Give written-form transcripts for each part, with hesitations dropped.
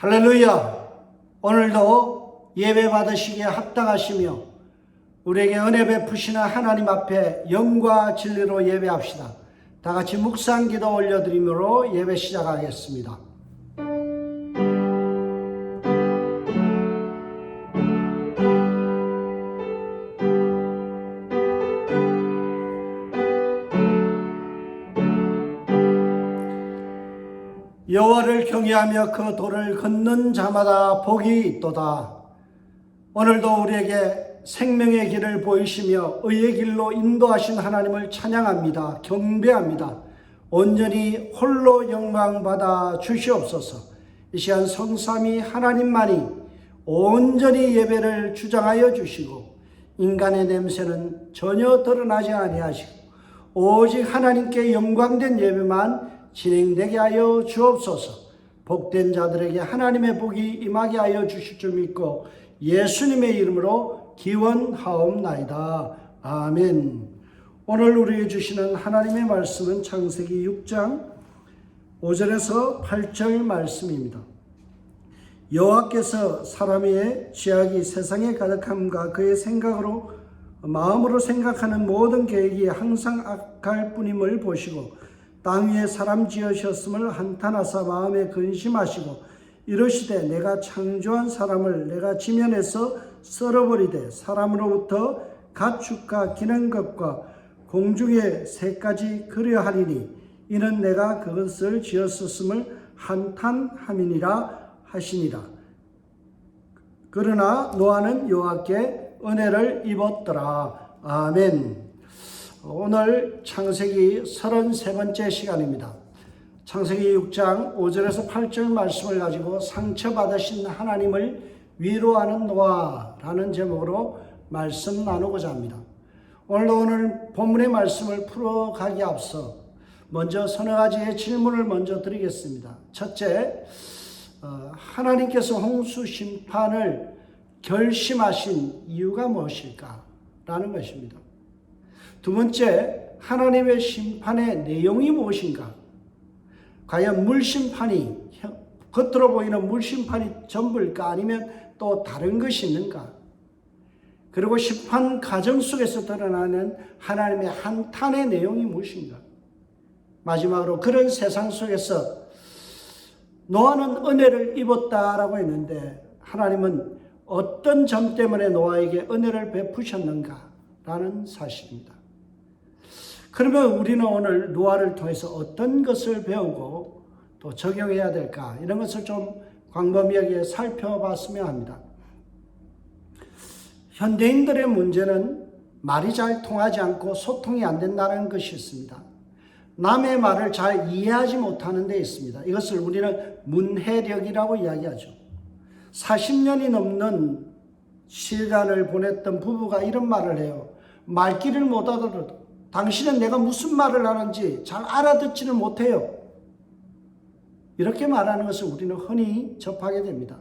할렐루야! 오늘도 예배 받으시기에 합당하시며 우리에게 은혜 베푸시는 하나님 앞에 영과 진리로 예배합시다. 다 같이 묵상 기도 올려드림으로 예배 시작하겠습니다. 여호와를 경외하며 그 도를 걷는 자마다 복이 있도다. 오늘도 우리에게 생명의 길을 보이시며 의의 길로 인도하신 하나님을 찬양합니다. 경배합니다. 온전히 홀로 영광받아 주시옵소서. 이 시간 성삼위 하나님만이 온전히 예배를 주장하여 주시고 인간의 냄새는 전혀 드러나지 아니하시고 오직 하나님께 영광된 예배만 진행되게 하여 주옵소서. 복된 자들에게 하나님의 복이 임하게 하여 주실 줄 믿고 예수님의 이름으로 기원하옵나이다. 아멘. 오늘 우리에게 주시는 하나님의 말씀은 창세기 6장 5절에서 8절 말씀입니다. 여호와께서 사람의 죄악이 세상에 가득함과 그의 생각으로 마음으로 생각하는 모든 계획이 항상 악할 뿐임을 보시고 땅 위에 사람 지으셨음을 한탄하사 마음에 근심하시고 이르시되 내가 창조한 사람을 내가 지면에서 썰어버리되 사람으로부터 가축과 기는 것과 공중의 새까지 그려하리니 이는 내가 그것을 지었었음을 한탄함이니라 하시니라. 그러나 노아는 여호와께 은혜를 입었더라. 아멘. 오늘 창세기 33번째 시간입니다. 창세기 6장 5절에서 8절 말씀을 가지고 상처받으신 하나님을 위로하는 노아라는 제목으로 말씀 나누고자 합니다. 오늘 본문의 말씀을 풀어가기 앞서 먼저 서너 가지의 질문을 먼저 드리겠습니다. 첫째, 하나님께서 홍수 심판을 결심하신 이유가 무엇일까? 라는 것입니다. 두 번째, 하나님의 심판의 내용이 무엇인가? 과연 물심판이, 겉으로 보이는 물심판이 전부일까? 아니면 또 다른 것이 있는가? 그리고 심판 과정 속에서 드러나는 하나님의 한탄의 내용이 무엇인가? 마지막으로 그런 세상 속에서 노아는 은혜를 입었다라고 했는데 하나님은 어떤 점 때문에 노아에게 은혜를 베푸셨는가라는 사실입니다. 그러면 우리는 오늘 노아를 통해서 어떤 것을 배우고 또 적용해야 될까? 이런 것을 좀 광범위하게 살펴봤으면 합니다. 현대인들의 문제는 말이 잘 통하지 않고 소통이 안 된다는 것이 있습니다. 남의 말을 잘 이해하지 못하는 데 있습니다. 이것을 우리는 문해력이라고 이야기하죠. 40년이 넘는 시간을 보냈던 부부가 이런 말을 해요. 말귀를 못 알아들어도 당신은 내가 무슨 말을 하는지 잘 알아듣지를 못해요. 이렇게 말하는 것을 우리는 흔히 접하게 됩니다.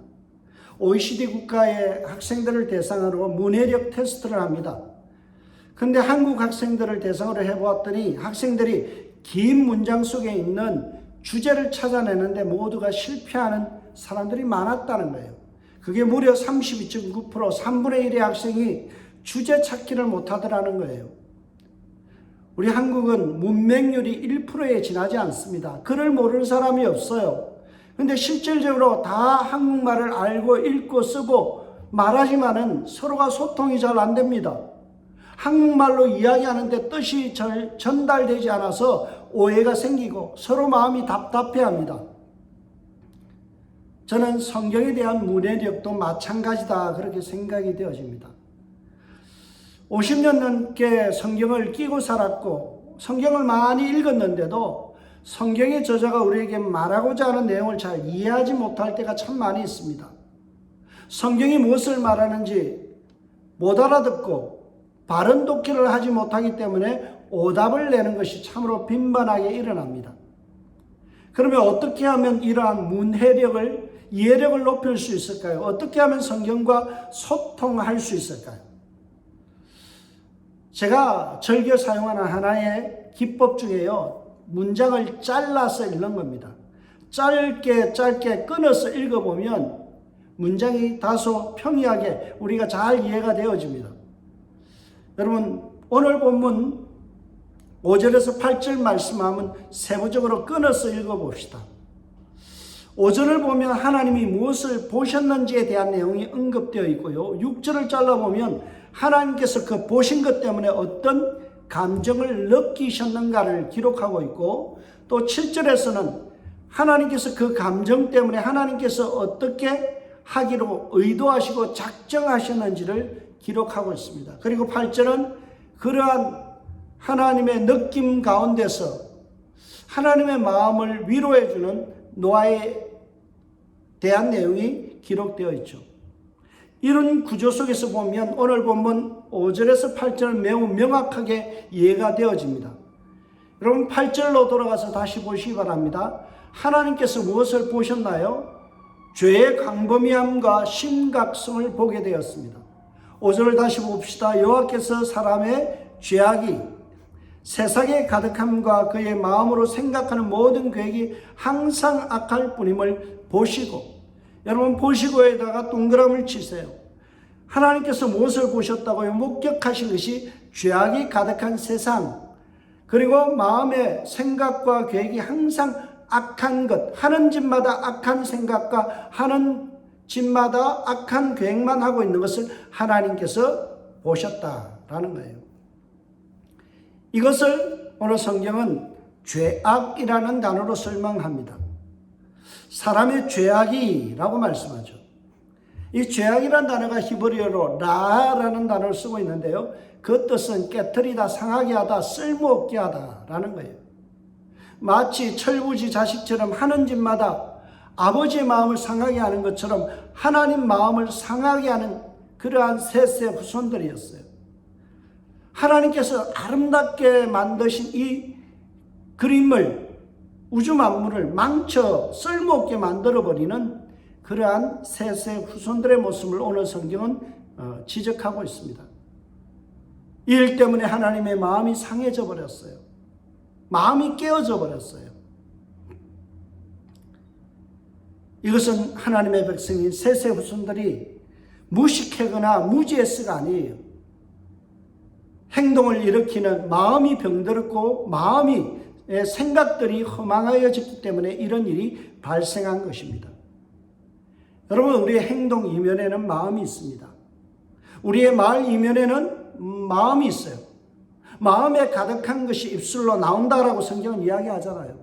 OECD 국가의 학생들을 대상으로 문해력 테스트를 합니다. 그런데 한국 학생들을 대상으로 해보았더니 학생들이 긴 문장 속에 있는 주제를 찾아내는데 모두가 실패하는 사람들이 많았다는 거예요. 그게 무려 32.9%, 3분의 1의 학생이 주제 찾기를 못하더라는 거예요. 우리 한국은 문맹률이 1%에 지나지 않습니다. 글을 모르는 사람이 없어요. 근데 실질적으로 다 한국말을 알고 읽고 쓰고 말하지만은 서로가 소통이 잘 안 됩니다. 한국말로 이야기하는데 뜻이 전달되지 않아서 오해가 생기고 서로 마음이 답답해합니다. 저는 성경에 대한 문해력도 마찬가지다 그렇게 생각이 되어집니다. 50년 넘게 성경을 끼고 살았고 성경을 많이 읽었는데도 성경의 저자가 우리에게 말하고자 하는 내용을 잘 이해하지 못할 때가 참 많이 있습니다. 성경이 무엇을 말하는지 못 알아듣고 바른 독해를 하지 못하기 때문에 오답을 내는 것이 참으로 빈번하게 일어납니다. 그러면 어떻게 하면 이러한 문해력을, 이해력을 높일 수 있을까요? 어떻게 하면 성경과 소통할 수 있을까요? 제가 즐겨 사용하는 하나의 기법 중에요. 문장을 잘라서 읽는 겁니다. 짧게 끊어서 읽어보면 문장이 다소 평이하게 우리가 잘 이해가 되어집니다. 여러분, 오늘 본문 5절에서 8절 말씀하면 세부적으로 끊어서 읽어봅시다. 5절을 보면 하나님이 무엇을 보셨는지에 대한 내용이 언급되어 있고요. 6절을 잘라보면 하나님께서 그 보신 것 때문에 어떤 감정을 느끼셨는가를 기록하고 있고, 또 7절에서는 하나님께서 그 감정 때문에 하나님께서 어떻게 하기로 의도하시고 작정하셨는지를 기록하고 있습니다. 그리고 8절은 그러한 하나님의 느낌 가운데서 하나님의 마음을 위로해주는 노아에 대한 내용이 기록되어 있죠. 이런 구조 속에서 보면 오늘 본문 5절에서 8절은 매우 명확하게 이해가 되어집니다. 여러분, 8절로 돌아가서 다시 보시기 바랍니다. 하나님께서 무엇을 보셨나요? 죄의 광범위함과 심각성을 보게 되었습니다. 5절을 다시 봅시다. 여호와께서 사람의 죄악이 세상에 가득함과 그의 마음으로 생각하는 모든 계획이 항상 악할 뿐임을 보시고, 여러분, 보시고에다가 동그라미를 치세요. 하나님께서 무엇을 보셨다고요? 목격하신 것이 죄악이 가득한 세상, 그리고 마음의 생각과 계획이 항상 악한 것, 하는 짓마다 악한 생각과 하는 짓마다 악한 계획만 하고 있는 것을 하나님께서 보셨다라는 거예요. 이것을 오늘 성경은 죄악이라는 단어로 설명합니다. 사람의 죄악이라고 말씀하죠. 이 죄악이라는 단어가 히브리어로 라라는 단어를 쓰고 있는데요. 그 뜻은 깨트리다, 상하게 하다, 쓸모없게 하다라는 거예요. 마치 철부지 자식처럼 하는 짓마다 아버지의 마음을 상하게 하는 것처럼 하나님 마음을 상하게 하는 그러한 셋의 후손들이었어요. 하나님께서 아름답게 만드신 이 그림을, 우주 만물을 망쳐 쓸모없게 만들어버리는 그러한 셋의 후손들의 모습을 오늘 성경은 지적하고 있습니다. 이 일 때문에 하나님의 마음이 상해져 버렸어요. 마음이 깨어져 버렸어요. 이것은 하나님의 백성인 셋의 후손들이 무식하거나 무지해서가 아니에요. 행동을 일으키는 마음이 병들었고 마음의 생각들이 허망하여졌기 때문에 이런 일이 발생한 것입니다. 여러분, 우리의 행동 이면에는 마음이 있습니다. 우리의 말 이면에는 마음이 있어요. 마음에 가득한 것이 입술로 나온다라고 성경은 이야기하잖아요.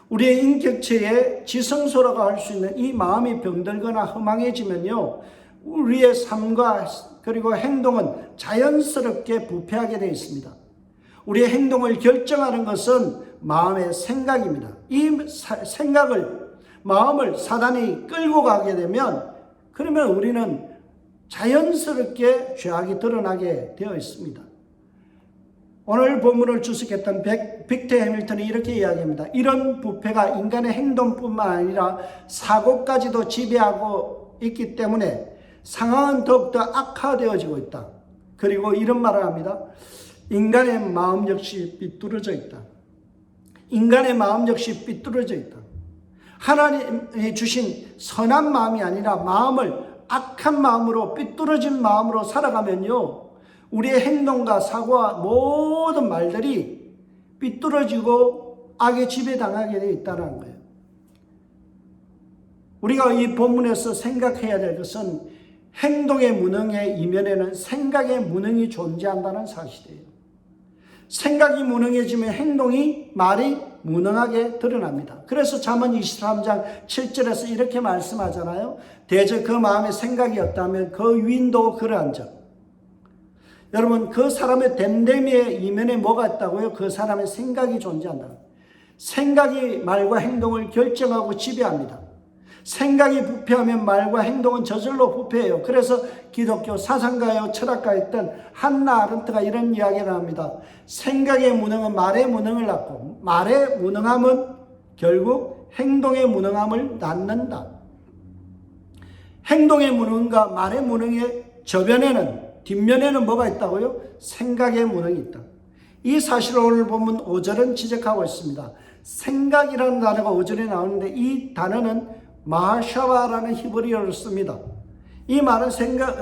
우리의 인격체의 지성소라고 할 수 있는 이 마음이 병들거나 허망해지면요, 우리의 삶과 그리고 행동은 자연스럽게 부패하게 되어 있습니다. 우리의 행동을 결정하는 것은 마음의 생각입니다. 이 생각을, 마음을 사단이 끌고 가게 되면 그러면 우리는 자연스럽게 죄악이 드러나게 되어 있습니다. 오늘 본문을 주석했던 빅터 해밀턴이 이렇게 이야기합니다. 이런 부패가 인간의 행동뿐만 아니라 사고까지도 지배하고 있기 때문에 상황은 더욱더 악화되어지고 있다. 그리고 이런 말을 합니다. 인간의 마음 역시 삐뚤어져 있다. 인간의 마음 역시 삐뚤어져 있다. 하나님이 주신 선한 마음이 아니라 마음을 악한 마음으로, 삐뚤어진 마음으로 살아가면요, 우리의 행동과 사고와 모든 말들이 삐뚤어지고 악에 지배당하게 되어 있다는 거예요. 우리가 이 본문에서 생각해야 될 것은 행동의 무능의 이면에는 생각의 무능이 존재한다는 사실이에요. 생각이 무능해지면 행동이, 말이 무능하게 드러납니다. 그래서 잠언 23장 7절에서 이렇게 말씀하잖아요. 대저 그 마음에 생각이 없다면 그 위인도 그러한즉. 여러분, 그 사람의 됨됨이의 이면에 뭐가 있다고요? 그 사람의 생각이 존재한다. 생각이 말과 행동을 결정하고 지배합니다. 생각이 부패하면 말과 행동은 저절로 부패해요. 그래서 기독교 사상가요, 철학가였던 한나 아른트가 이런 이야기를 합니다. 생각의 무능은 말의 무능을 낳고 말의 무능함은 결국 행동의 무능함을 낳는다. 행동의 무능과 말의 무능의 저변에는, 뒷면에는 뭐가 있다고요? 생각의 무능이 있다. 이 사실을 오늘 보면 5절은 지적하고 있습니다. 생각이라는 단어가 5절에 나오는데 이 단어는 마하샤바라는 히브리어를 씁니다. 이 말은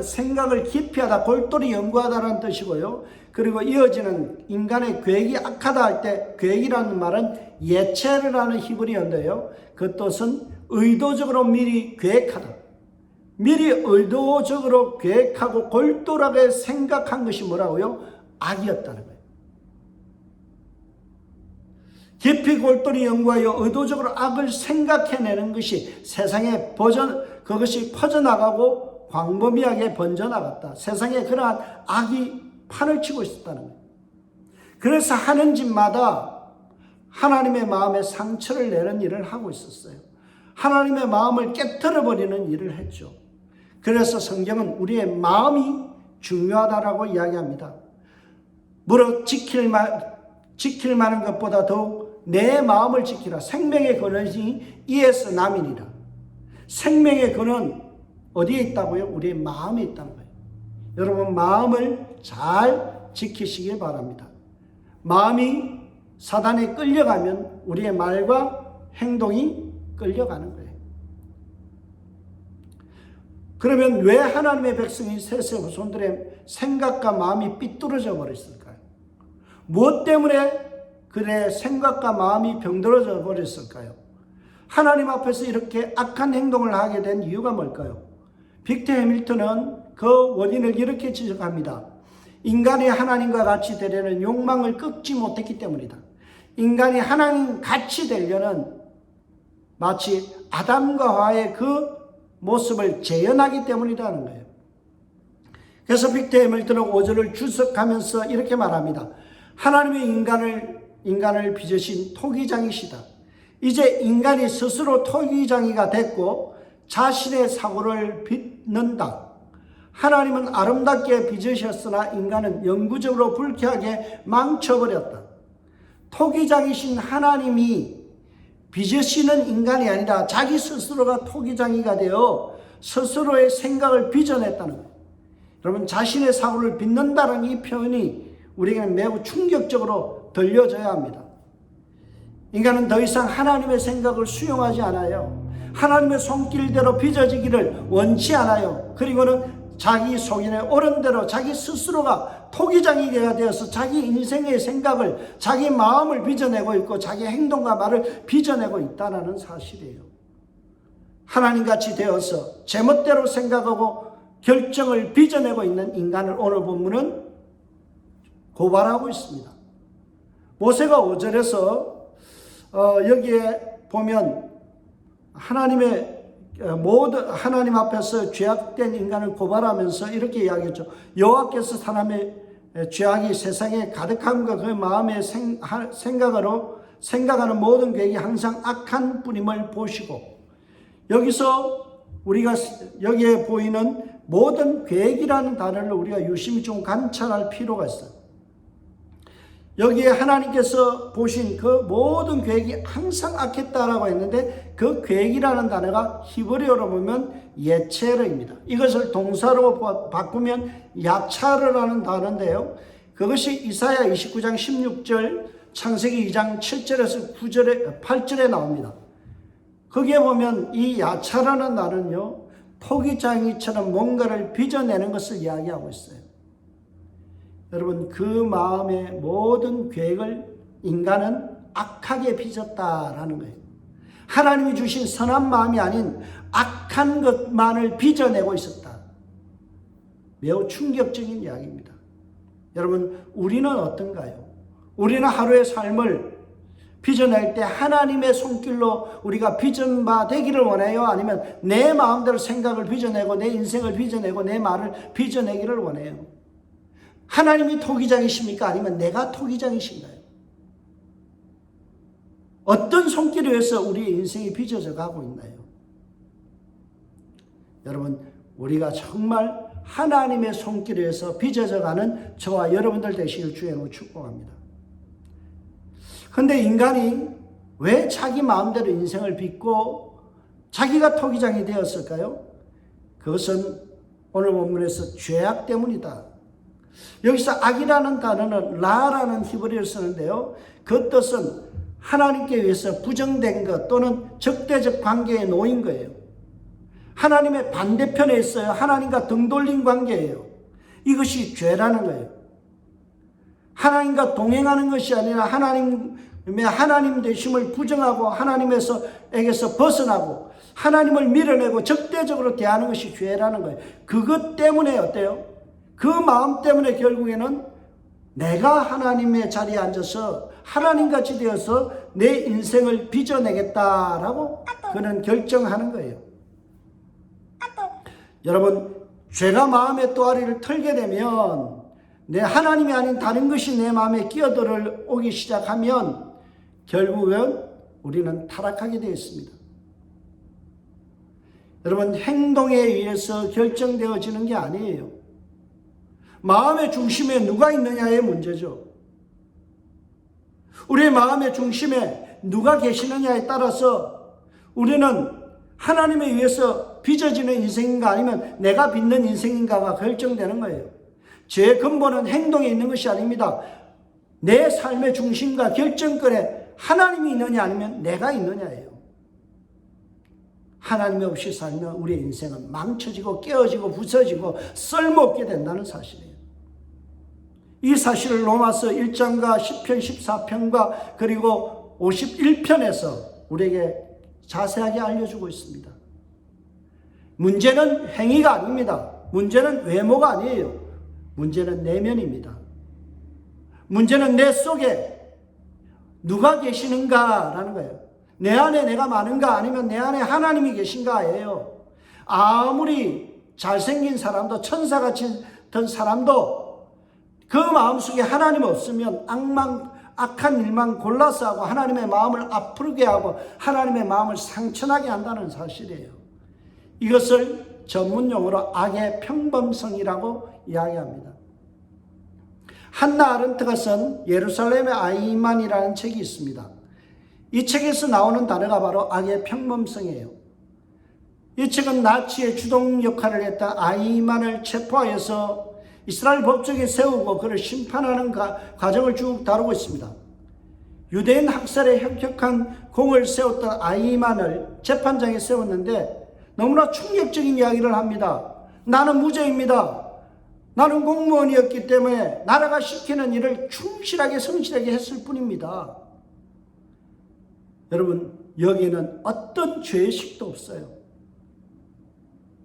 생각을 깊이하다, 골똘히 연구하다라는 뜻이고요. 그리고 이어지는 인간의 계획이 악하다 할 때 계획이라는 말은 예체르라는 히브리어인데요. 그 뜻은 의도적으로 미리 계획하다. 미리 의도적으로 계획하고 골똘하게 생각한 것이 뭐라고요? 악이었다는 거예요. 깊이 골똘히 연구하여 의도적으로 악을 생각해내는 것이 세상에 그것이 퍼져나가고 광범위하게 번져나갔다. 세상에 그러한 악이 판을 치고 있었다는 거예요. 그래서 하는 짓마다 하나님의 마음에 상처를 내는 일을 하고 있었어요. 하나님의 마음을 깨트려버리는 일을 했죠. 그래서 성경은 우리의 마음이 중요하다라고 이야기합니다. 무릇 지킬 만한 것보다 더욱 내 마음을 지키라. 생명의 근원이 이에서 남이니라. 생명의 근원 어디에 있다고요? 우리의 마음에 있다는 거예요. 여러분 마음을 잘 지키시길 바랍니다. 마음이 사단에 끌려가면 우리의 말과 행동이 끌려가는 거예요. 그러면 왜 하나님의 백성인 셋의 후손들의 생각과 마음이 삐뚤어져 버렸을까요? 무엇 때문에 그들의 생각과 마음이 병들어져 버렸을까요? 하나님 앞에서 이렇게 악한 행동을 하게 된 이유가 뭘까요? 빅터 해밀턴은 그 원인을 이렇게 지적합니다. 인간이 하나님과 같이 되려는 욕망을 꺾지 못했기 때문이다. 인간이 하나님 같이 되려는 마치 아담과 하와의 그 모습을 재현하기 때문이라는 거예요. 그래서 빅터 해밀턴은 5절을 주석하면서 이렇게 말합니다. 하나님의 인간을 빚으신 토기장이시다. 이제 인간이 스스로 토기장이가 됐고 자신의 사고를 빚는다. 하나님은 아름답게 빚으셨으나 인간은 영구적으로 불쾌하게 망쳐버렸다. 토기장이신 하나님이 빚으시는 인간이 아니라 자기 스스로가 토기장이가 되어 스스로의 생각을 빚어냈다는 거예요. 여러분 자신의 사고를 빚는다는 이 표현이 우리에게는 매우 충격적으로 들려져야 합니다. 인간은 더 이상 하나님의 생각을 수용하지 않아요. 하나님의 손길대로 빚어지기를 원치 않아요. 그리고는 자기 속인에 옳은 대로 자기 스스로가 토기장이가 되어서 자기 인생의 생각을, 자기 마음을 빚어내고 있고 자기 행동과 말을 빚어내고 있다는 사실이에요. 하나님같이 되어서 제멋대로 생각하고 결정을 빚어내고 있는 인간을 오늘 본문은 고발하고 있습니다. 모세가 5절에서 여기에 보면 하나님 앞에서 죄악된 인간을 고발하면서 이렇게 이야기했죠. 여호와께서 사람의 죄악이 세상에 가득함과 그 마음에 생각하는 모든 계획이 항상 악한 뿐임을 보시고, 여기서 우리가 여기에 보이는 모든 계획이라는 단어를 우리가 유심히 좀 관찰할 필요가 있어요. 여기에 하나님께서 보신 그 모든 계획이 항상 악했다라고 했는데 그 계획이라는 단어가 히브리어로 보면 예체르입니다. 이것을 동사로 바꾸면 야차르라는 단어인데요. 그것이 이사야 29장 16절, 창세기 2장 7절에서 8절에 나옵니다. 거기에 보면 이 야차라는 단어는요, 토기장이처럼 뭔가를 빚어내는 것을 이야기하고 있어요. 여러분 그 마음의 모든 계획을 인간은 악하게 빚었다라는 거예요. 하나님이 주신 선한 마음이 아닌 악한 것만을 빚어내고 있었다. 매우 충격적인 이야기입니다. 여러분 우리는 어떤가요? 우리는 하루의 삶을 빚어낼 때 하나님의 손길로 우리가 빚은 바 되기를 원해요? 아니면 내 마음대로 생각을 빚어내고 내 인생을 빚어내고 내 말을 빚어내기를 원해요? 하나님이 토기장이십니까? 아니면 내가 토기장이신가요? 어떤 손길에 의해서 우리의 인생이 빚어져 가고 있나요? 여러분 우리가 정말 하나님의 손길에 의해서 빚어져 가는 저와 여러분들 되시길 주의 축복합니다. 그런데 인간이 왜 자기 마음대로 인생을 빚고 자기가 토기장이 되었을까요? 그것은 오늘 본문에서 죄악 때문이다. 여기서 악이라는 단어는 라라는 히브리어를 쓰는데요. 그 뜻은 하나님께 의해서 부정된 것 또는 적대적 관계에 놓인 거예요. 하나님의 반대편에 있어요. 하나님과 등 돌린 관계예요. 이것이 죄라는 거예요. 하나님과 동행하는 것이 아니라 하나님의 하나님 되심을 부정하고 하나님에게서 벗어나고 하나님을 밀어내고 적대적으로 대하는 것이 죄라는 거예요. 그것 때문에 어때요? 그 마음 때문에 결국에는 내가 하나님의 자리에 앉아서 하나님같이 되어서 내 인생을 빚어내겠다라고 그는 결정하는 거예요. 여러분, 죄가 마음의 또아리를 털게 되면 내 하나님이 아닌 다른 것이 내 마음에 끼어들어오기 시작하면 결국은 우리는 타락하게 되어 있습니다. 여러분, 행동에 의해서 결정되어지는 게 아니에요. 마음의 중심에 누가 있느냐의 문제죠. 우리의 마음의 중심에 누가 계시느냐에 따라서 우리는 하나님에 의해서 빚어지는 인생인가 아니면 내가 빚는 인생인가가 결정되는 거예요. 제 근본은 행동에 있는 것이 아닙니다. 내 삶의 중심과 결정권에 하나님이 있느냐 아니면 내가 있느냐예요. 하나님이 없이 살면 우리의 인생은 망쳐지고 깨어지고 부서지고 쓸모없게 된다는 사실이에요. 이 사실을 로마서 1장과 10편 14편과 그리고 51편에서 우리에게 자세하게 알려주고 있습니다. 문제는 행위가 아닙니다. 문제는 외모가 아니에요. 문제는 내면입니다. 문제는 내 속에 누가 계시는가라는 거예요. 내 안에 내가 많은가 아니면 내 안에 하나님이 계신가예요. 아무리 잘생긴 사람도 천사같이 된 사람도 그 마음속에 하나님 없으면 악한 일만 골라서 하고 하나님의 마음을 아프게 하고 하나님의 마음을 상처나게 한다는 사실이에요. 이것을 전문용어로 악의 평범성이라고 이야기합니다. 한나 아른트가 쓴 예루살렘의 아이만이라는 책이 있습니다. 이 책에서 나오는 단어가 바로 악의 평범성이에요. 이 책은 나치의 주동 역할을 했던 아이만을 체포하여서 이스라엘 법정에 세우고 그를 심판하는 과정을 쭉 다루고 있습니다. 유대인 학살에 혁혁한 공을 세웠던 아이만을 재판장에 세웠는데 너무나 충격적인 이야기를 합니다. 나는 무죄입니다. 나는 공무원이었기 때문에 나라가 시키는 일을 충실하게 성실하게 했을 뿐입니다. 여러분, 여기에는 어떤 죄의식도 없어요.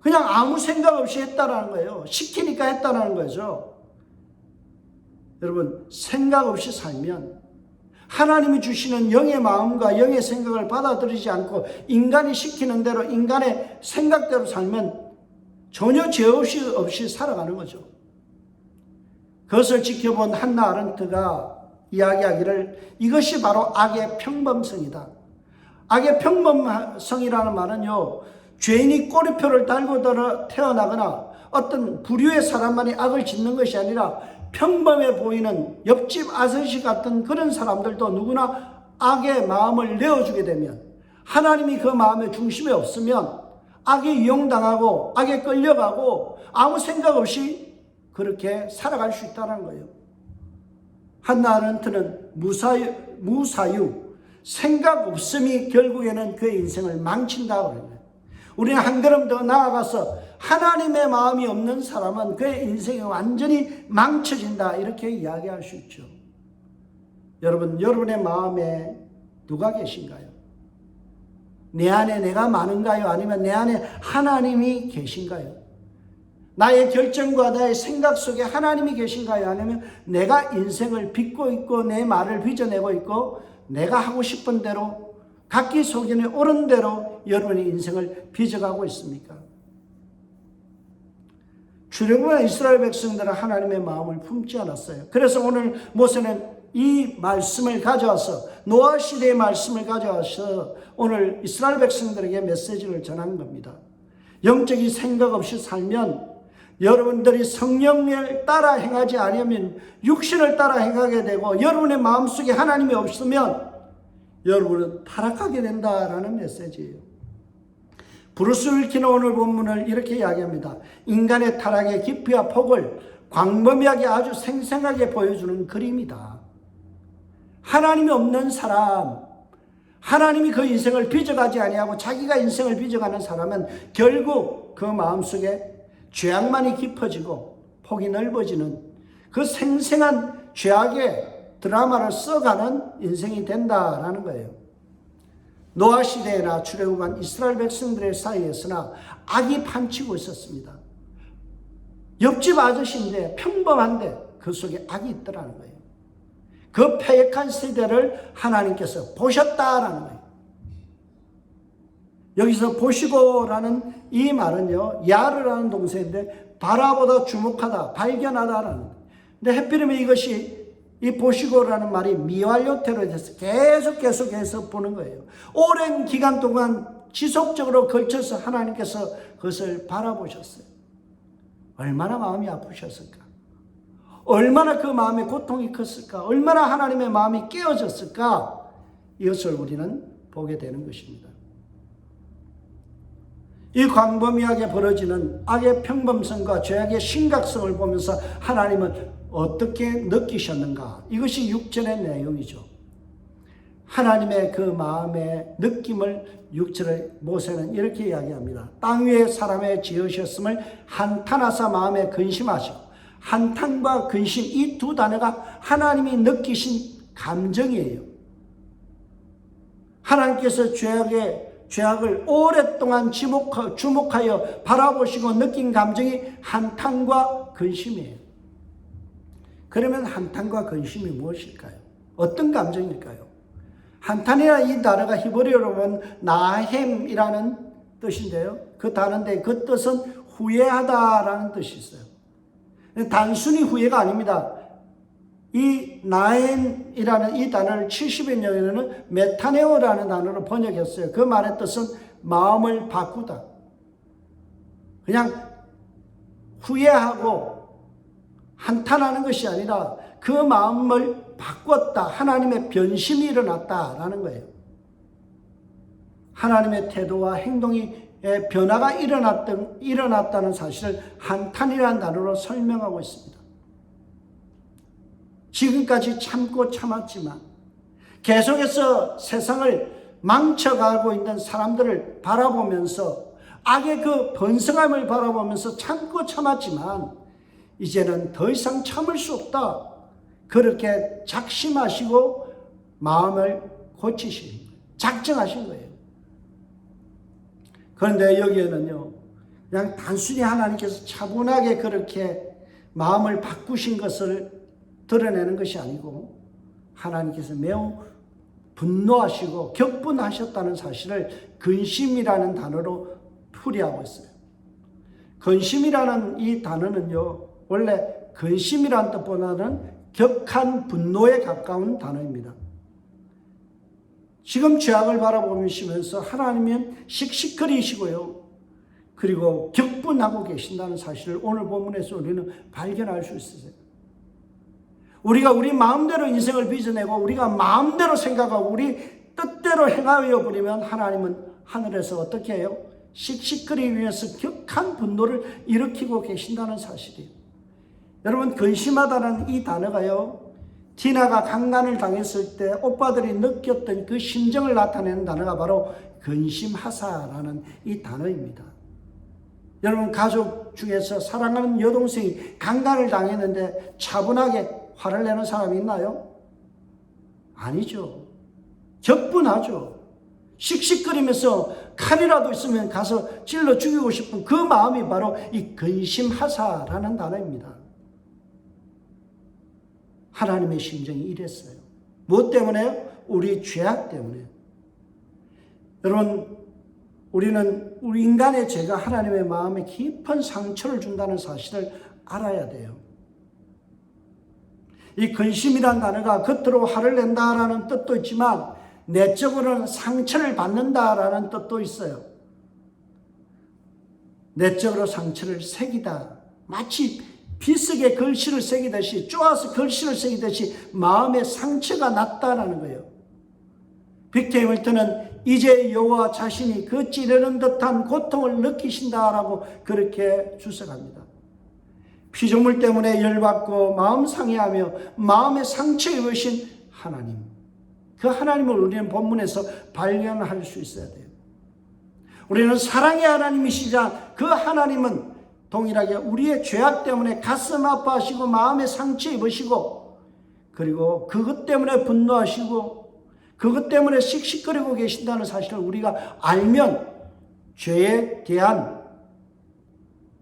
그냥 아무 생각 없이 했다라는 거예요. 시키니까 했다라는 거죠. 여러분, 생각 없이 살면 하나님이 주시는 영의 마음과 영의 생각을 받아들이지 않고 인간이 시키는 대로 인간의 생각대로 살면 전혀 죄 없이 살아가는 거죠. 그것을 지켜본 한나 아른트가 이야기하기를 이것이 바로 악의 평범성이다. 악의 평범성이라는 말은요, 죄인이 꼬리표를 달고 태어나거나 어떤 부류의 사람만이 악을 짓는 것이 아니라 평범해 보이는 옆집 아저씨 같은 그런 사람들도 누구나 악의 마음을 내어주게 되면 하나님이 그 마음의 중심에 없으면 악에 이용당하고 악에 끌려가고 아무 생각 없이 그렇게 살아갈 수 있다는 거예요. 한나 아른트는 무사유, 생각 없음이 결국에는 그의 인생을 망친다고 합니다. 우리는 한 걸음 더 나아가서 하나님의 마음이 없는 사람은 그의 인생이 완전히 망쳐진다, 이렇게 이야기할 수 있죠. 여러분, 여러분의 마음에 누가 계신가요? 내 안에 내가 많은가요? 아니면 내 안에 하나님이 계신가요? 나의 결정과 나의 생각 속에 하나님이 계신가요? 아니면 내가 인생을 빚고 있고 내 말을 빚어내고 있고 내가 하고 싶은 대로 각기 소견에 옳은 대로 여러분의 인생을 빚어가고 있습니까? 출애굽한 이스라엘 백성들은 하나님의 마음을 품지 않았어요. 그래서 오늘 모세는 이 말씀을 가져와서, 노아 시대의 말씀을 가져와서 오늘 이스라엘 백성들에게 메시지를 전한 겁니다. 영적인 생각 없이 살면 여러분들이 성령을 따라 행하지 않으면 육신을 따라 행하게 되고 여러분의 마음속에 하나님이 없으면 여러분은 타락하게 된다라는 메시지예요. 브루스 윌키는 오늘 본문을 이렇게 이야기합니다. 인간의 타락의 깊이와 폭을 광범위하게 아주 생생하게 보여주는 그림이다. 하나님이 없는 사람, 하나님이 그 인생을 빚어가지 아니하고 자기가 인생을 빚어가는 사람은 결국 그 마음속에 죄악만이 깊어지고 폭이 넓어지는 그 생생한 죄악의 드라마를 써가는 인생이 된다라는 거예요. 노아 시대에나 출애굽한 이스라엘 백성들의 사이에서나 악이 판치고 있었습니다. 옆집 아저씨인데 평범한데 그 속에 악이 있더라는 거예요. 그 패역한 세대를 하나님께서 보셨다라는 거예요. 여기서 보시고라는 이 말은요, 야르라는 동사인데 바라보다, 주목하다, 발견하다라는 거예요. 근데 하필이면 이것이 이 보시고라는 말이 미완료태로 돼서 계속해서 보는 거예요. 오랜 기간 동안 지속적으로 걸쳐서 하나님께서 그것을 바라보셨어요. 얼마나 마음이 아프셨을까? 얼마나 그 마음의 고통이 컸을까? 얼마나 하나님의 마음이 깨어졌을까? 이것을 우리는 보게 되는 것입니다. 이 광범위하게 벌어지는 악의 평범성과 죄악의 심각성을 보면서 하나님은 어떻게 느끼셨는가? 이것이 6절의 내용이죠. 하나님의 그 마음의 느낌을 6절에 모세는 이렇게 이야기합니다. 땅 위에 사람의 지으셨음을 한탄하사 마음에 근심하시고, 한탄과 근심, 이 두 단어가 하나님이 느끼신 감정이에요. 하나님께서 죄악을 오랫동안 주목하여 바라보시고 느낀 감정이 한탄과 근심이에요. 그러면 한탄과 근심이 무엇일까요? 어떤 감정일까요? 한탄이라는 이 단어가 히브리어로 보면 나햄이라는 뜻인데요. 그 단어인데 그 뜻은 후회하다라는 뜻이 있어요. 단순히 후회가 아닙니다. 이 나햄이라는 이 단어를 70여 년에는 메타네오라는 단어로 번역했어요. 그 말의 뜻은 마음을 바꾸다. 그냥 후회하고 한탄하는 것이 아니라 그 마음을 바꿨다. 하나님의 변심이 일어났다라는 거예요. 하나님의 태도와 행동의 변화가 일어났다는 사실을 한탄이라는 단어로 설명하고 있습니다. 지금까지 참고 참았지만 계속해서 세상을 망쳐가고 있는 사람들을 바라보면서 악의 그 번성함을 바라보면서 참고 참았지만 이제는 더 이상 참을 수 없다. 그렇게 작심하시고 마음을 고치신 거예요. 작정하신 거예요. 그런데 여기에는요, 그냥 단순히 하나님께서 차분하게 그렇게 마음을 바꾸신 것을 드러내는 것이 아니고 하나님께서 매우 분노하시고 격분하셨다는 사실을 근심이라는 단어로 풀이하고 있어요. 근심이라는 이 단어는요, 원래 근심이라는 뜻보다는 격한 분노에 가까운 단어입니다. 지금 죄악을 바라보시면서 하나님은 씩씩거리시고요, 그리고 격분하고 계신다는 사실을 오늘 본문에서 우리는 발견할 수 있어요. 우리가 우리 마음대로 인생을 빚어내고 우리가 마음대로 생각하고 우리 뜻대로 행하여 버리면 하나님은 하늘에서 어떻게 해요? 씩씩거리면서 격한 분노를 일으키고 계신다는 사실이에요. 여러분, 근심하다는 이 단어가요, 디나가 강간을 당했을 때 오빠들이 느꼈던 그 심정을 나타내는 단어가 바로 근심하사라는 이 단어입니다. 여러분, 가족 중에서 사랑하는 여동생이 강간을 당했는데 차분하게 화를 내는 사람이 있나요? 아니죠. 격분하죠. 씩씩거리면서 칼이라도 있으면 가서 찔러 죽이고 싶은 그 마음이 바로 이 근심하사라는 단어입니다. 하나님의 심정이 이랬어요. 무엇 때문에요? 우리 죄악 때문에. 여러분, 우리 인간의 죄가 하나님의 마음에 깊은 상처를 준다는 사실을 알아야 돼요. 이 근심이라는 단어가 겉으로 화를 낸다라는 뜻도 있지만 내적으로는 상처를 받는다라는 뜻도 있어요. 내적으로 상처를 새기다. 마치 비석에 글씨를 새기듯이, 쪼아서 글씨를 새기듯이 마음에 상처가 났다라는 거예요. 빅터 해밀턴은 이제 여호와 자신이 그 찌르는 듯한 고통을 느끼신다라고 그렇게 주석합니다. 피조물 때문에 열받고 마음 상해하며 마음에 상처 입으신 하나님, 그 하나님을 우리는 본문에서 발견할 수 있어야 돼요. 우리는 사랑의 하나님이시자 그 하나님은 동일하게 우리의 죄악 때문에 가슴 아파하시고 마음에 상처 입으시고 그리고 그것 때문에 분노하시고 그것 때문에 씩씩거리고 계신다는 사실을 우리가 알면 죄에 대한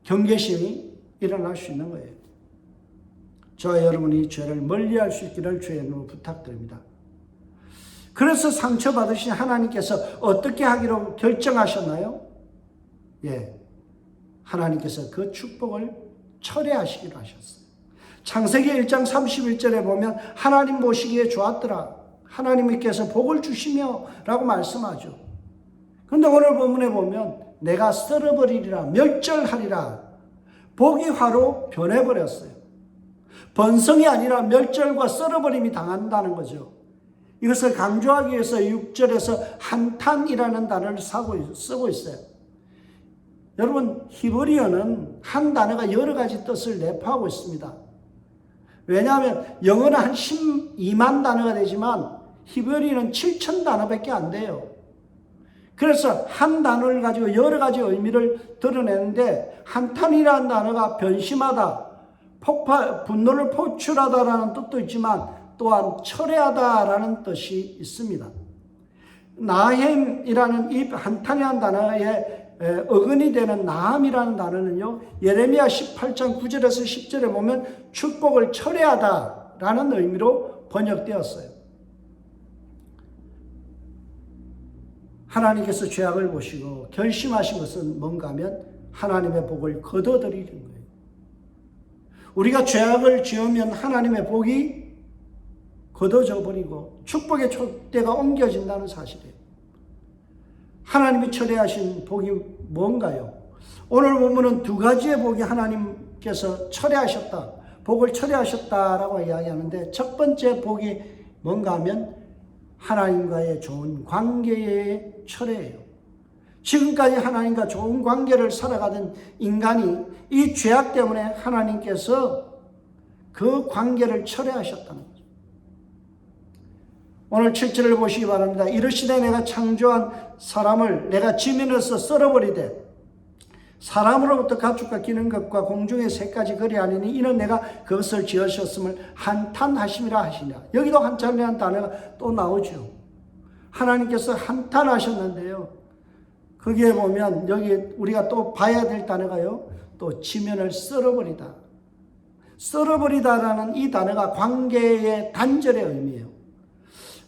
경계심이 일어날 수 있는 거예요. 저와 여러분이 죄를 멀리할 수 있기를 주의 이름으로 부탁드립니다. 그래서 상처받으신 하나님께서 어떻게 하기로 결정하셨나요? 하나님께서 그 축복을 철회하시기로 하셨어요. 창세기 1장 31절에 보면 하나님 보시기에 좋았더라. 하나님께서 복을 주시며 라고 말씀하죠. 그런데 오늘 본문에 보면 내가 썰어버리리라 멸절하리라 복이 화로 변해버렸어요. 번성이 아니라 멸절과 썰어버림이 당한다는 거죠. 이것을 강조하기 위해서 6절에서 한탄이라는 단어를 쓰고 있어요. 여러분 히브리어는 한 단어가 여러 가지 뜻을 내포하고 있습니다. 왜냐하면 영어는 한 12만 단어가 되지만 히브리어는 7천 단어밖에 안 돼요. 그래서 한 단어를 가지고 여러 가지 의미를 드러내는데 한탄이라는 단어가 변심하다, 분노를 표출하다라는 뜻도 있지만 또한 철회하다라는 뜻이 있습니다. 나햄이라는 이 한탄이라는 단어에 어근이 되는 나함이라는 단어는요, 예레미야 18장 9절에서 10절에 보면 축복을 철회하다라는 의미로 번역되었어요. 하나님께서 죄악을 보시고 결심하신 것은 뭔가 하면 하나님의 복을 거둬들이는 거예요. 우리가 죄악을 지으면 하나님의 복이 거둬져 버리고 축복의 촛대가 옮겨진다는 사실이에요. 하나님이 철회하신 복이 뭔가요? 오늘 보면은 두 가지의 복이 하나님께서 철회하셨다, 복을 철회하셨다라고 이야기하는데 첫 번째 복이 뭔가 하면 하나님과의 좋은 관계의 철회예요. 지금까지 하나님과 좋은 관계를 살아가던 인간이 이 죄악 때문에 하나님께서 그 관계를 철회하셨다는 거죠. 오늘 7절을 보시기 바랍니다. 이르시되 내가 창조한 사람을 내가 지면에서 썰어버리되 사람으로부터 가축과 기는 것과 공중의 새까지 그리하니니 이는 내가 그것을 지으셨음을 한탄하심이라 하시냐. 여기도 한탄이라는 단어가 또 나오죠. 하나님께서 한탄하셨는데요, 거기에 보면 여기 우리가 또 봐야 될 단어가요, 또 지면을 썰어버리다. 썰어버리다라는 이 단어가 관계의 단절의 의미예요.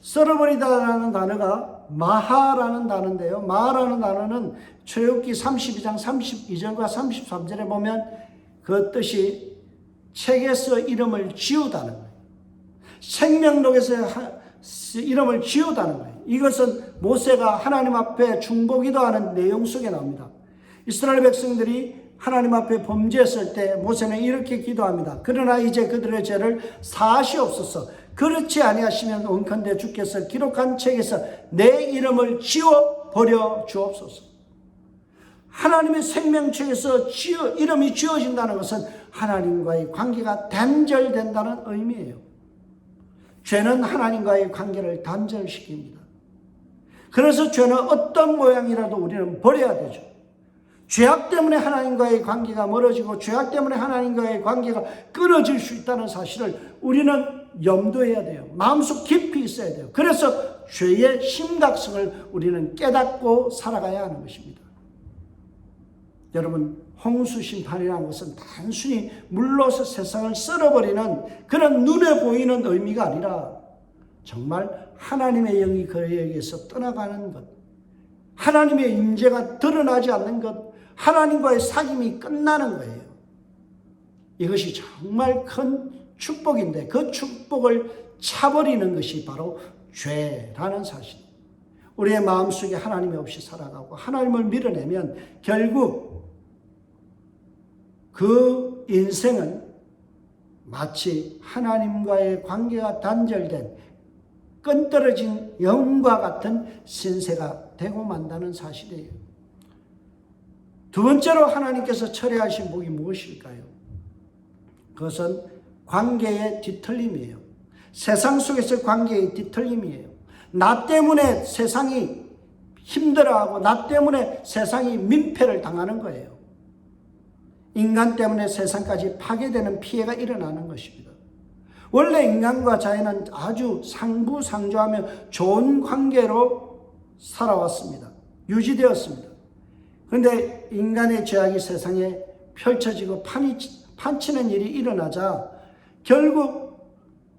썰어버리다라는 단어가 마하라는 단어인데요, 마하라는 단어는 출애굽기 32장 32절과 33절에 보면 그 뜻이 책에서 이름을 지우다는 거예요. 생명록에서 이름을 지우다는 거예요. 이것은 모세가 하나님 앞에 중보기도하는 내용 속에 나옵니다. 이스라엘 백성들이 하나님 앞에 범죄했을 때 모세는 이렇게 기도합니다. 그러나 이제 그들의 죄를 사하시옵소서. 그렇지 아니하시면 원컨대 주께서 기록한 책에서 내 이름을 지워버려 주옵소서. 하나님의 생명책에서 이름이 지워진다는 것은 하나님과의 관계가 단절된다는 의미예요. 죄는 하나님과의 관계를 단절시킵니다. 그래서 죄는 어떤 모양이라도 우리는 버려야 되죠. 죄악 때문에 하나님과의 관계가 멀어지고 죄악 때문에 하나님과의 관계가 끊어질 수 있다는 사실을 우리는 염두해야 돼요. 마음속 깊이 있어야 돼요. 그래서 죄의 심각성을 우리는 깨닫고 살아가야 하는 것입니다. 여러분, 홍수 심판이라는 것은 단순히 물로서 세상을 썰어버리는 그런 눈에 보이는 의미가 아니라 정말 하나님의 영이 그에게서 떠나가는 것, 하나님의 임재가 드러나지 않는 것, 하나님과의 사귐이 끝나는 거예요. 이것이 정말 큰 축복인데 그 축복을 차버리는 것이 바로 죄라는 사실. 우리의 마음속에 하나님이 없이 살아가고 하나님을 밀어내면 결국 그 인생은 마치 하나님과의 관계가 단절된 끈떨어진 영과 같은 신세가 되고 만다는 사실이에요. 두 번째로 하나님께서 철회하신 복이 무엇일까요? 그것은 관계의 뒤틀림이에요. 세상 속에서 관계의 뒤틀림이에요. 나 때문에 세상이 힘들어하고 나 때문에 세상이 민폐를 당하는 거예요. 인간 때문에 세상까지 파괴되는 피해가 일어나는 것입니다. 원래 인간과 자연은 아주 상부상조하며 좋은 관계로 살아왔습니다. 유지되었습니다. 그런데 인간의 죄악이 세상에 펼쳐지고 판치는 일이 일어나자 결국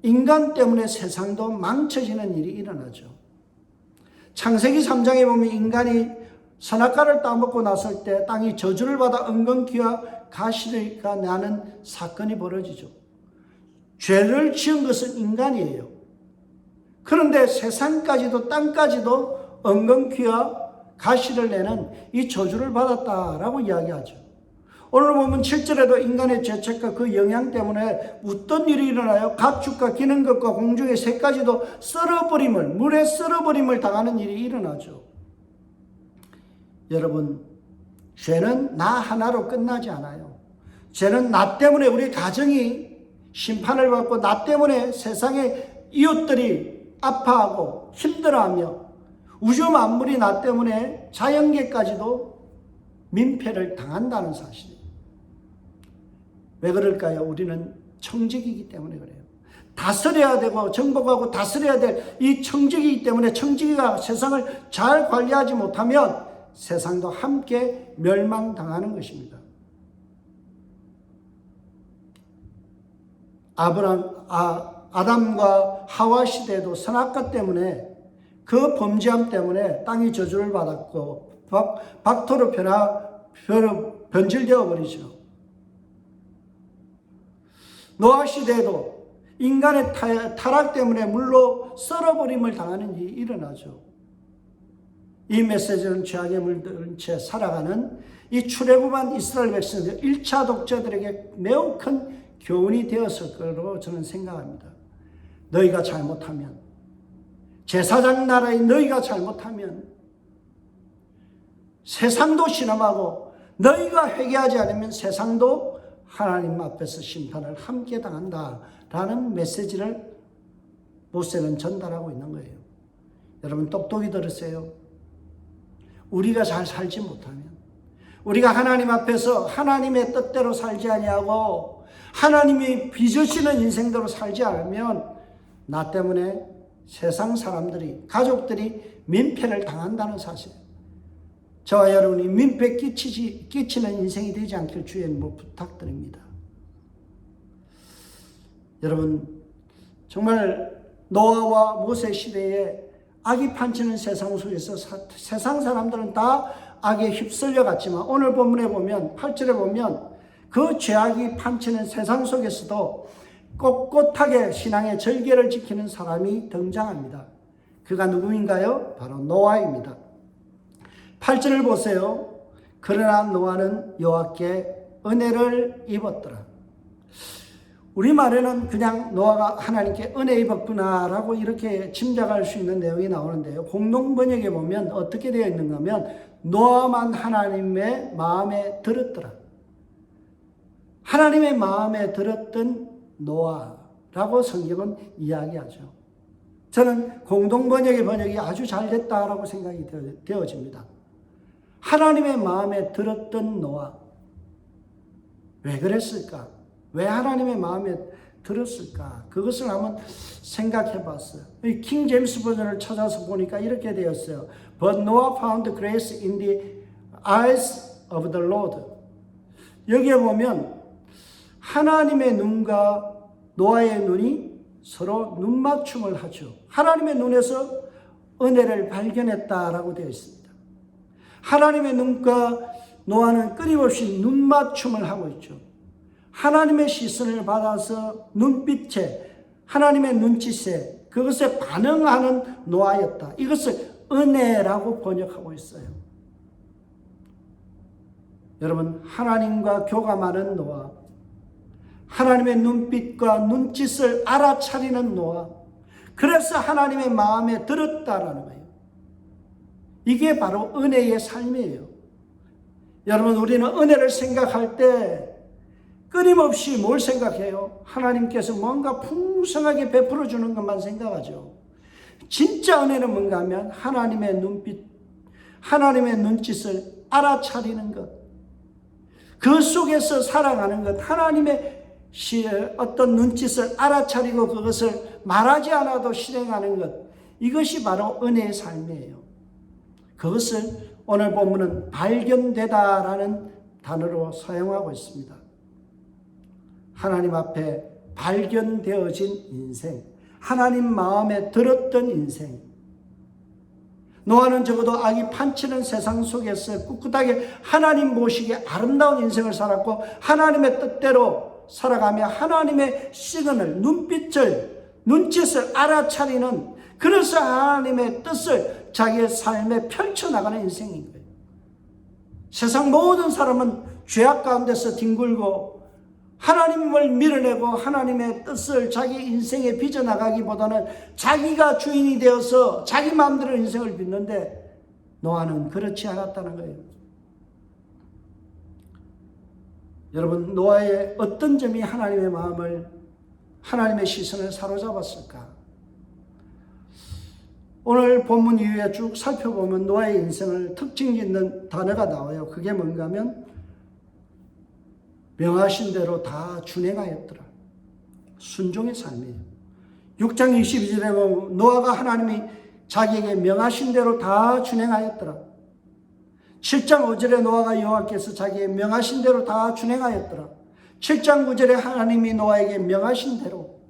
인간 때문에 세상도 망쳐지는 일이 일어나죠. 창세기 3장에 보면 인간이 선악과를 따먹고 났을 때 땅이 저주를 받아 엉겅퀴와 가시가 나는 사건이 벌어지죠. 죄를 지은 것은 인간이에요. 그런데 세상까지도 땅까지도 엉겅퀴와 가시를 내는 이 저주를 받았다라고 이야기하죠. 오늘 보면 7절에도 인간의 죄책과 그 영향 때문에 어떤 일이 일어나요? 가축과 기는 것과 공중의 새까지도 썰어버림을, 물에 썰어버림을 당하는 일이 일어나죠. 여러분, 죄는 나 하나로 끝나지 않아요. 죄는 나 때문에 우리 가정이 심판을 받고 나 때문에 세상의 이웃들이 아파하고 힘들어하며 우주 만물이 나 때문에 자연계까지도 민폐를 당한다는 사실이에요. 왜 그럴까요? 우리는 청직이기 때문에 그래요. 다스려야 되고 정복하고 다스려야 될 이 청직이기 때문에 청직이가 세상을 잘 관리하지 못하면 세상도 함께 멸망당하는 것입니다. 아담과 하와 시대에도 선악과 때문에 그 범죄함 때문에 땅이 저주를 받았고 박토로 변질되어 버리죠. 노아 시대에도 인간의 타락 때문에 물로 썰어버림을 당하는 일이 일어나죠. 이 메시지는 죄악에 물든 채 살아가는 이 출애굽한 이스라엘 백성들 1차 독자들에게 매우 큰 교훈이 되었을 거라고 저는 생각합니다. 너희가 잘못하면, 제사장 나라의 너희가 잘못하면 세상도 신음하고 너희가 회개하지 않으면 세상도 하나님 앞에서 심판을 함께 당한다라는 메시지를 모세는 전달하고 있는 거예요. 여러분 똑똑히 들으세요. 우리가 잘 살지 못하면, 우리가 하나님 앞에서 하나님의 뜻대로 살지 아니하고 하나님이 빚으시는 인생대로 살지 않으면 나 때문에 세상 사람들이, 가족들이 민폐를 당한다는 사실. 저와 여러분이 민폐 끼치는 인생이 되지 않길 주의 부탁드립니다. 여러분, 정말 노아와 모세 시대에 악이 판치는 세상 속에서 세상 사람들은 다 악에 휩쓸려 갔지만 오늘 본문에 보면 8절에 보면 그 죄악이 판치는 세상 속에서도 꼿꼿하게 신앙의 절개를 지키는 사람이 등장합니다. 그가 누구인가요? 바로 노아입니다. 8절을 보세요. 그러나 노아는 여호와께 은혜를 입었더라. 우리말에는 그냥 노아가 하나님께 은혜 입었구나라고 이렇게 짐작할 수 있는 내용이 나오는데요. 공동번역에 보면 어떻게 되어 있는가 하면 노아만 하나님의 마음에 들었더라. 하나님의 마음에 들었던 노아라고 성경은 이야기하죠. 저는 공동번역의 번역이 아주 잘 됐다라고 생각이 되어집니다. 하나님의 마음에 들었던 노아. 왜 그랬을까? 왜 하나님의 마음에 들었을까? 그것을 한번 생각해 봤어요. 킹 제임스 버전을 찾아서 보니까 이렇게 되었어요. But Noah found grace in the eyes of the Lord. 여기에 보면 하나님의 눈과 노아의 눈이 서로 눈맞춤을 하죠. 하나님의 눈에서 은혜를 발견했다라고 되어 있습니다. 하나님의 눈과 노아는 끊임없이 눈맞춤을 하고 있죠. 하나님의 시선을 받아서 눈빛에, 하나님의 눈짓에 그것에 반응하는 노아였다. 이것을 은혜라고 번역하고 있어요. 여러분, 하나님과 교감하는 노아, 하나님의 눈빛과 눈짓을 알아차리는 노아, 그래서 하나님의 마음에 들었다라는 거예요. 이게 바로 은혜의 삶이에요. 여러분, 우리는 은혜를 생각할 때 끊임없이 뭘 생각해요? 하나님께서 뭔가 풍성하게 베풀어 주는 것만 생각하죠. 진짜 은혜는 뭔가 하면 하나님의 눈빛, 하나님의 눈짓을 알아차리는 것, 그 속에서 살아가는 것, 하나님의 어떤 눈짓을 알아차리고 그것을 말하지 않아도 실행하는 것, 이것이 바로 은혜의 삶이에요. 그것을 오늘 본문은 발견되다라는 단어로 사용하고 있습니다. 하나님 앞에 발견되어진 인생, 하나님 마음에 들었던 인생. 노아는 적어도 악이 판치는 세상 속에서 꿋꿋하게 하나님 보시기에 아름다운 인생을 살았고 하나님의 뜻대로 살아가며 하나님의 시그널, 눈짓을 알아차리는, 그래서 하나님의 뜻을 자기의 삶에 펼쳐나가는 인생인 거예요. 세상 모든 사람은 죄악 가운데서 뒹굴고 하나님을 밀어내고 하나님의 뜻을 자기 인생에 빚어나가기보다는 자기가 주인이 되어서 자기 마음대로 인생을 빚는데 노아는 그렇지 않았다는 거예요. 여러분, 노아의 어떤 점이 하나님의 마음을, 하나님의 시선을 사로잡았을까? 오늘 본문 이후에 쭉 살펴보면 노아의 인생을 특징 있는 단어가 나와요. 그게 뭔가 하면 명하신 대로 다 준행하였더라. 순종의 삶이에요. 6장 22절에 보면 노아가 하나님이 자기에게 명하신 대로 다 준행하였더라. 7장 5절에 노아가 여호와께서 자기의 명하신 대로 다 준행하였더라. 7장 9절에 하나님이 노아에게 명하신 대로.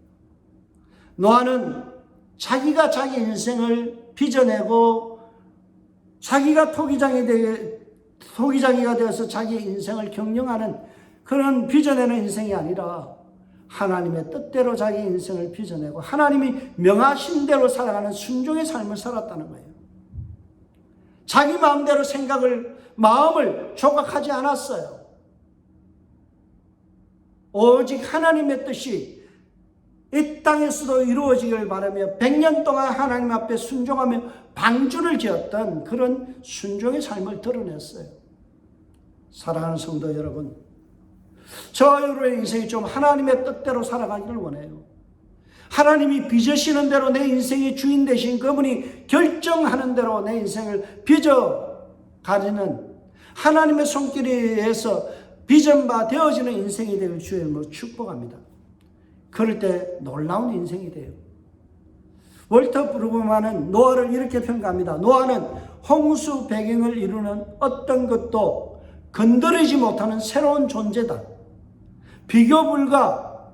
노아는 자기가 자기 인생을 빚어내고 자기가 토기장이가 되어서 자기 인생을 경영하는 그런 빚어내는 인생이 아니라 하나님의 뜻대로 자기 인생을 빚어내고 하나님이 명하신 대로 살아가는 순종의 삶을 살았다는 거예요. 자기 마음대로 마음을 조각하지 않았어요. 오직 하나님의 뜻이 이 땅에서도 이루어지길 바라며 100년 동안 하나님 앞에 순종하며 방주를 지었던 그런 순종의 삶을 드러냈어요. 사랑하는 성도 여러분, 저와 여러분의 인생이 좀 하나님의 뜻대로 살아가기를 원해요. 하나님이 빚으시는 대로 내 인생의 주인 되신 그분이 결정하는 대로 내 인생을 빚어가리는 하나님의 손길에 의해서 빚은 바 되어지는 인생이 되길 주의 이름으로 축복합니다. 그럴 때 놀라운 인생이 돼요. 월터 브루그만은 노아를 이렇게 평가합니다. 노아는 홍수 배경을 이루는 어떤 것도 건드리지 못하는 새로운 존재다. 비교 불가,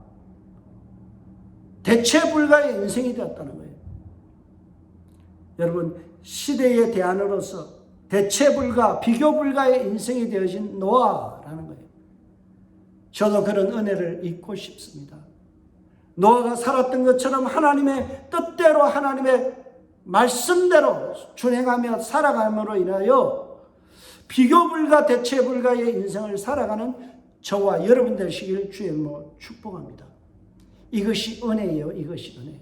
대체 불가의 인생이 되었다는 거예요. 여러분, 시대의 대안으로서 대체 불가, 비교 불가의 인생이 되어진 노아라는 거예요. 저도 그런 은혜를 잊고 싶습니다. 노아가 살았던 것처럼 하나님의 뜻대로 하나님의 말씀대로 준행하며 살아감으로 인하여 비교 불가, 대체 불가의 인생을 살아가는 저와 여러분 되시길 주의 이름으로 축복합니다. 이것이 은혜예요. 이것이 은혜.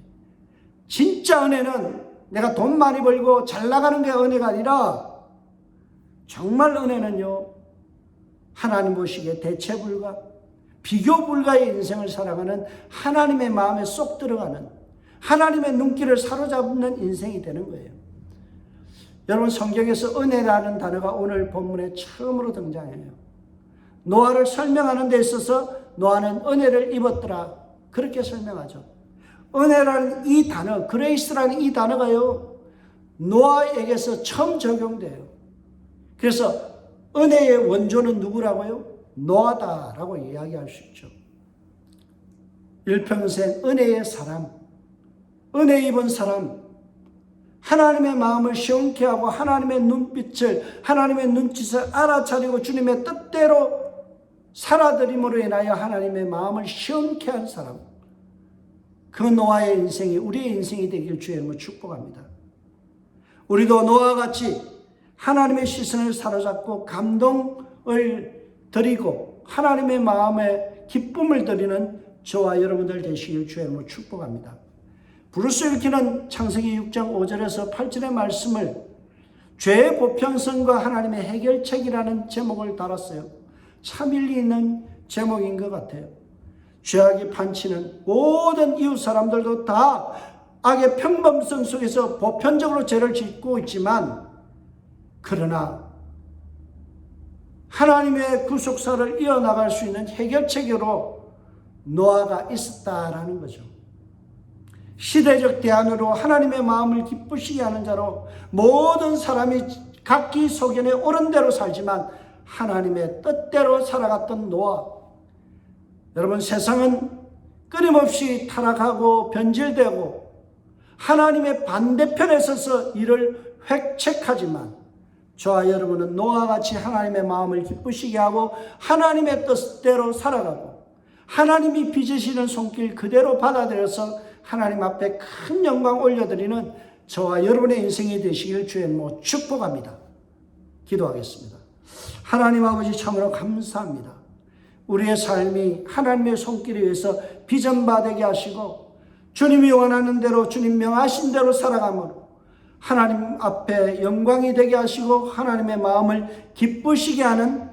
진짜 은혜는 내가 돈 많이 벌고 잘 나가는 게 은혜가 아니라 정말 은혜는요, 하나님 보시기에 대체 불가, 비교 불가의 인생을 살아가는 하나님의 마음에 쏙 들어가는 하나님의 눈길을 사로잡는 인생이 되는 거예요. 여러분, 성경에서 은혜라는 단어가 오늘 본문에 처음으로 등장해요. 노아를 설명하는 데 있어서 노아는 은혜를 입었더라, 그렇게 설명하죠. 은혜라는 이 단어, 그레이스라는 이 단어가요, 노아에게서 처음 적용돼요. 그래서 은혜의 원조는 누구라고요? 노아다라고 이야기할 수 있죠. 일평생 은혜의 사람, 은혜 입은 사람, 하나님의 마음을 시원케 하고 하나님의 눈빛을, 하나님의 눈짓을 알아차리고 주님의 뜻대로 살아들임으로 인하여 하나님의 마음을 시원케 한 사람, 그 노아의 인생이 우리의 인생이 되길 주의 이름으로 축복합니다. 우리도 노아와 같이 하나님의 시선을 사로잡고 감동을 드리고 하나님의 마음에 기쁨을 드리는 저와 여러분들 되시길 주의 이름으로 축복합니다. 브루스 윌키는 창세기 6장 5절에서 8절의 말씀을 죄의 보편성과 하나님의 해결책이라는 제목을 달았어요. 참 일리 있는 제목인 것 같아요. 죄악이 판치는 모든 이웃 사람들도 다 악의 평범성 속에서 보편적으로 죄를 짓고 있지만, 그러나 하나님의 구속사를 이어나갈 수 있는 해결책으로 노아가 있었다라는 거죠. 시대적 대안으로 하나님의 마음을 기쁘시게 하는 자로 모든 사람이 각기 소견에 옳은 대로 살지만 하나님의 뜻대로 살아갔던 노아. 여러분, 세상은 끊임없이 타락하고 변질되고 하나님의 반대편에 서서 이를 획책하지만 저와 여러분은 노아와 같이 하나님의 마음을 기쁘시게 하고 하나님의 뜻대로 살아가고 하나님이 빚으시는 손길 그대로 받아들여서 하나님 앞에 큰 영광 올려드리는 저와 여러분의 인생이 되시길 주의 이름으로 축복합니다. 기도하겠습니다. 하나님 아버지, 참으로 감사합니다. 우리의 삶이 하나님의 손길에 의해서 비전받게 하시고 주님이 원하는 대로, 주님 명하신 대로 살아감으로 하나님 앞에 영광이 되게 하시고 하나님의 마음을 기쁘시게 하는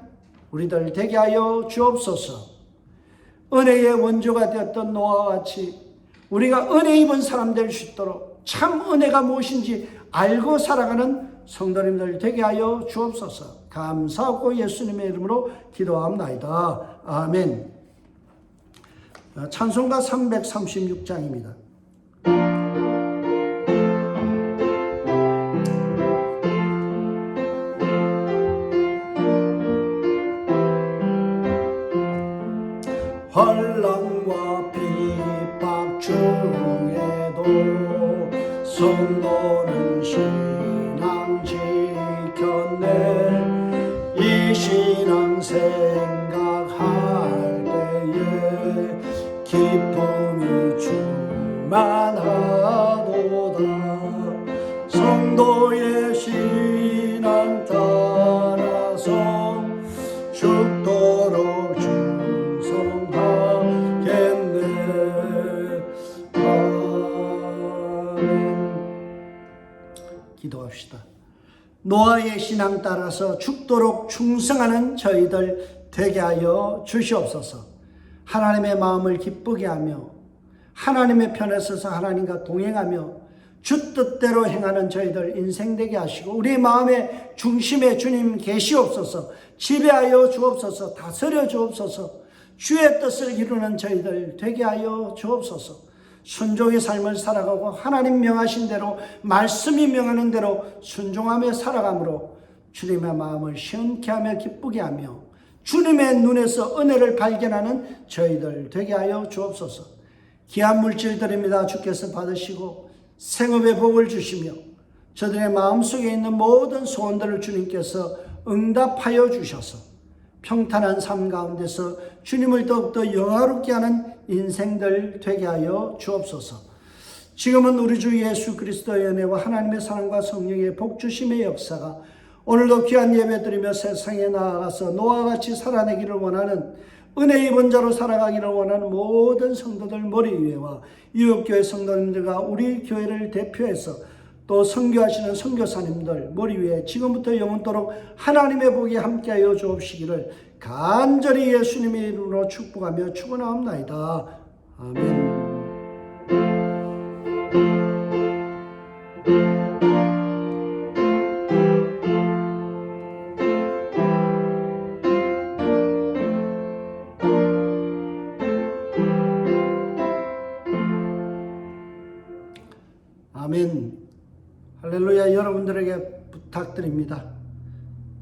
우리들 되게 하여 주옵소서. 은혜의 원조가 되었던 노아와 같이 우리가 은혜 입은 사람 될 수 있도록 참 은혜가 무엇인지 알고 살아가는 성도님들 되게 하여 주옵소서. 감사하고 예수님의 이름으로 기도합나이다. 아멘. 찬송가 336장입니다. 환난과 핍박 중에도 성도는 신앙 지켰네. 이 신앙 생각할 때에 기쁨이 충만하도다. 성도의 신앙 따라서 죽도록 기도합시다. 노아의 신앙 따라서 죽도록 충성하는 저희들 되게 하여 주시옵소서. 하나님의 마음을 기쁘게 하며 하나님의 편에 서서 하나님과 동행하며 주 뜻대로 행하는 저희들 인생 되게 하시고 우리 마음의 중심에 주님 계시옵소서. 지배하여 주옵소서. 다스려 주옵소서. 주의 뜻을 이루는 저희들 되게 하여 주옵소서. 순종의 삶을 살아가고 하나님 명하신 대로, 말씀이 명하는 대로 순종하며 살아감으로 주님의 마음을 시원케 하며 기쁘게 하며 주님의 눈에서 은혜를 발견하는 저희들 되게 하여 주옵소서. 귀한 물질 드립니다. 주께서 받으시고 생업의 복을 주시며 저들의 마음속에 있는 모든 소원들을 주님께서 응답하여 주셔서 평탄한 삶 가운데서 주님을 더욱더 영화롭게 하는 인생들 되게 하여 주옵소서. 지금은 우리 주 예수 그리스도의 은혜와 하나님의 사랑과 성령의 복주심의 역사가 오늘도 귀한 예배 드리며 세상에 나아가서 노아와 같이 살아내기를 원하는 은혜 입은 자로 살아가기를 원하는 모든 성도들 머리 위에와 이웃교회 성도님들과 우리 교회를 대표해서 또 선교하시는 선교사님들 머리 위에 지금부터 영원토록 하나님의 복이 함께하여 주옵시기를 간절히 예수님의 이름으로 축복하며 축원하옵나이다. 아멘. 아멘. 할렐루야. 여러분들에게 부탁드립니다.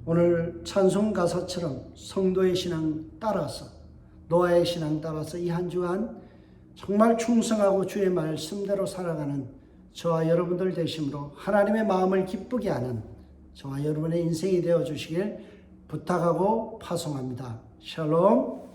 오늘 찬송 가사처럼 성도의 신앙 따라서 노아의 신앙 따라서 이 한 주간 정말 충성하고 주의 말씀대로 살아가는 저와 여러분들 되심으로 하나님의 마음을 기쁘게 하는 저와 여러분의 인생이 되어 주시길 부탁하고 파송합니다. 샬롬.